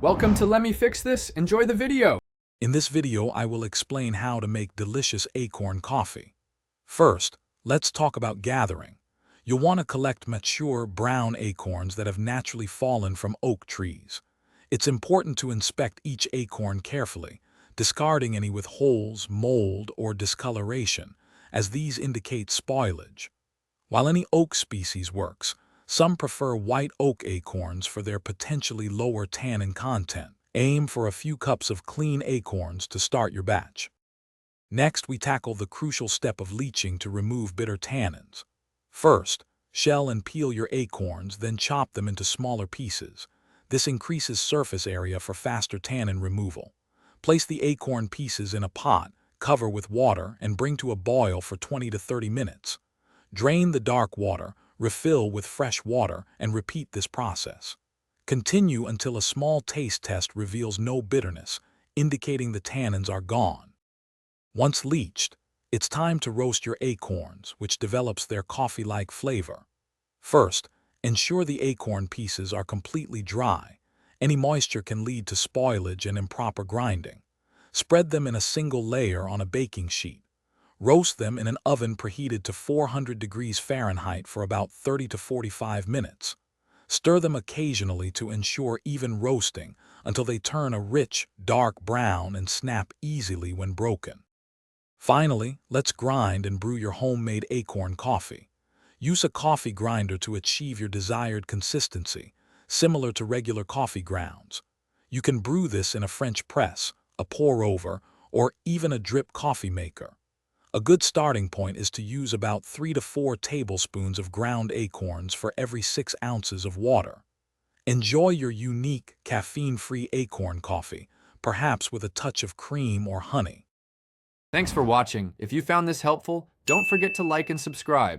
Welcome to Let Me Fix This. Enjoy the video. In this video, I will explain how to make delicious acorn coffee. First, let's talk about gathering. You'll want to collect mature brown acorns that have naturally fallen from oak trees. It's important to inspect each acorn carefully, discarding any with holes, mold, or discoloration, as these indicate spoilage. While any oak species works, some prefer white oak acorns for their potentially lower tannin content. Aim for a few cups of clean acorns to start your batch. Next, we tackle the crucial step of leaching to remove bitter tannins. First, shell and peel your acorns, then chop them into smaller pieces. This increases surface area for faster tannin removal. Place the acorn pieces in a pot, cover with water, and bring to a boil for 20 to 30 minutes. Drain the dark water, refill with fresh water, and repeat this process. Continue until a small taste test reveals no bitterness, indicating the tannins are gone. Once leached, it's time to roast your acorns, which develops their coffee-like flavor. First, ensure the acorn pieces are completely dry. Any moisture can lead to spoilage and improper grinding. Spread them in a single layer on a baking sheet. Roast them in an oven preheated to 400 degrees Fahrenheit for about 30 to 45 minutes. Stir them occasionally to ensure even roasting until they turn a rich, dark brown and snap easily when broken. Finally, let's grind and brew your homemade acorn coffee. Use a coffee grinder to achieve your desired consistency, similar to regular coffee grounds. You can brew this in a French press, a pour-over, or even a drip coffee maker. A good starting point is to use about 3 to 4 tablespoons of ground acorns for every 6 ounces of water. Enjoy your unique, caffeine-free acorn coffee, perhaps with a touch of cream or honey. Thanks for watching. If you found this helpful, don't forget to like and subscribe.